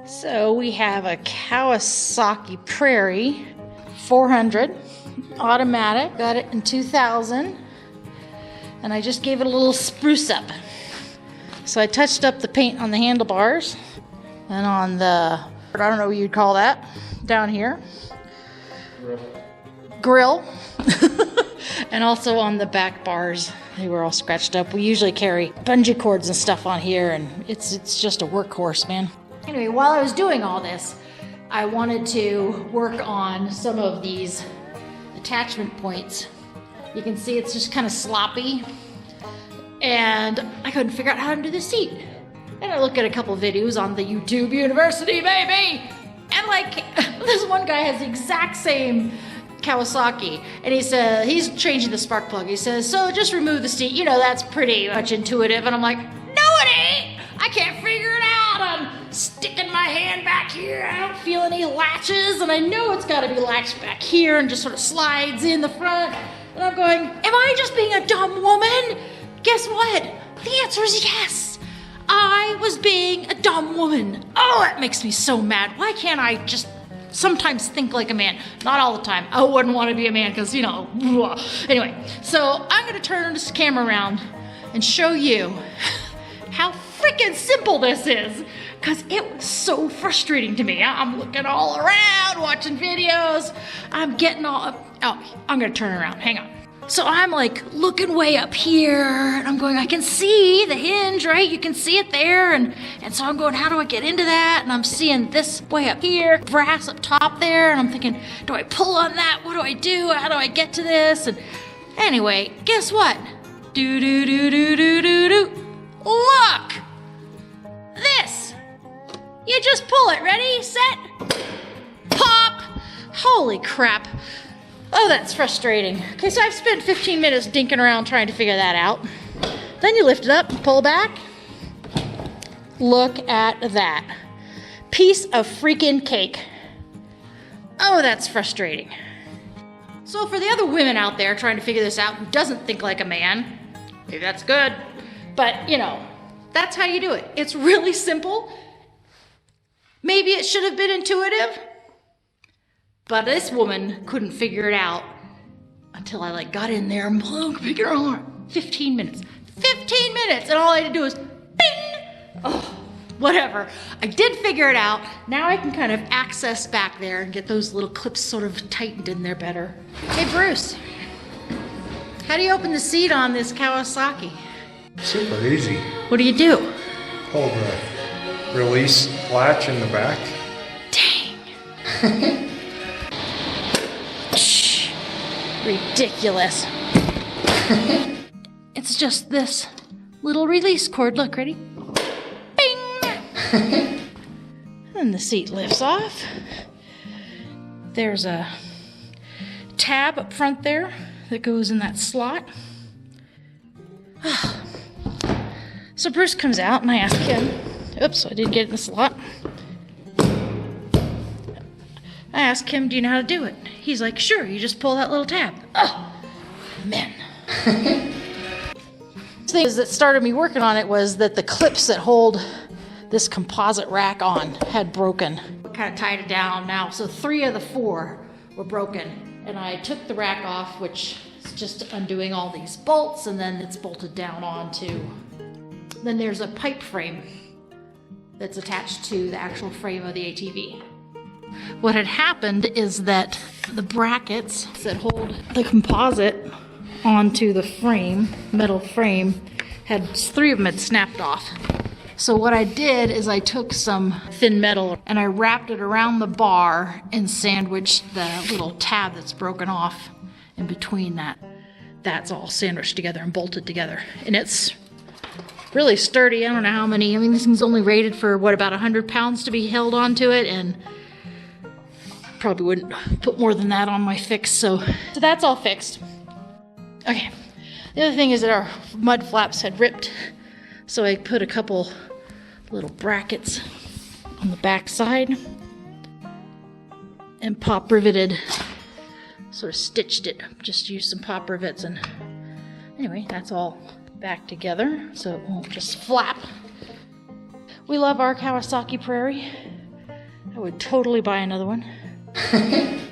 So we have a Kawasaki Prairie 400 automatic. Got it in 2000. And I just gave it a little spruce up. So I touched up the paint on the handlebars and on the, I don't know what you'd call that, down here. Grill. And also on the back bars. They were all scratched up. We usually carry bungee cords and stuff on here, and it's just a workhorse, man. Anyway, while I was doing all this, I wanted to work on some of these attachment points. You can see it's just kind of sloppy, and I couldn't figure out how to do the seat. And I look at a couple videos on the YouTube University, baby, and like this one guy has the exact same Kawasaki, and he said he's changing the spark plug. He says, so just remove the seat. You know, that's pretty much intuitive. And I'm like, no, it ain't. I can't figure it out. I'm sticking my hand back here. I don't feel any latches, and I know it's got to be latched back here and just sort of slides in the front. And I'm going, am I just being a dumb woman? Guess what? The answer is yes. I was being a dumb woman. Oh, that makes me so mad. Why can't I just sometimes think like a man? Not all the time. I wouldn't want to be a man because, you know. Anyway, so I'm going to turn this camera around and show you how freaking simple this is, because it was so frustrating to me. I'm looking all around, watching videos. I'm getting all up. Oh, I'm going to turn around. Hang on. So I'm like looking way up here, and I'm going, I can see the hinge, right? You can see it there, and so I'm going, how do I get into that? And I'm seeing this way up here, brass up top there, and I'm thinking, do I pull on that? What do I do? How do I get to this? And anyway, guess what? Look! This! You just pull it. Ready, set, pop! Holy crap. Oh, that's frustrating. Okay, so I've spent 15 minutes dinking around trying to figure that out. Then you lift it up, pull back. Look at that. Piece of freaking cake. Oh, that's frustrating. So for the other women out there trying to figure this out who doesn't think like a man, maybe that's good, but you know, that's how you do it. It's really simple. Maybe it should have been intuitive. But this woman couldn't figure it out until I like got in there and picked her arm. 15 minutes. 15 minutes! And all I had to do was bing! Oh, whatever. I did figure it out. Now I can kind of access back there and get those little clips sort of tightened in there better. Hey, Bruce. How do you open the seat on this Kawasaki? Super easy. What do you do? Hold the release latch in the back. Dang. Ridiculous. It's just this little release cord. Look, ready? Bing! And the seat lifts off. There's a tab up front there that goes in that slot. So Bruce comes out and I ask him, oops, I didn't get it in the slot. I asked him, do you know how to do it? He's like, sure, you just pull that little tab. Oh, man. The thing that started me working on it was that the clips that hold this composite rack on had broken. Kind of tied it down now, so 3 of the 4 were broken. And I took the rack off, which is just undoing all these bolts, and then it's bolted down onto. Then there's a pipe frame that's attached to the actual frame of the ATV. What had happened is that the brackets that hold the composite onto the frame, metal frame, 3 of them had snapped off. So what I did is I took some thin metal and I wrapped it around the bar and sandwiched the little tab that's broken off in between that. That's all sandwiched together and bolted together. And it's really sturdy. I don't know how many. I mean, this thing's only rated for, what, about 100 pounds to be held onto it, and probably wouldn't put more than that on my fix, so that's all fixed. Okay, the other thing is that our mud flaps had ripped, so I put a couple little brackets on the back side and pop riveted, sort of stitched it, just used some pop rivets, and anyway, that's all back together so it won't just flap. We love our Kawasaki Prairie. I would totally buy another one.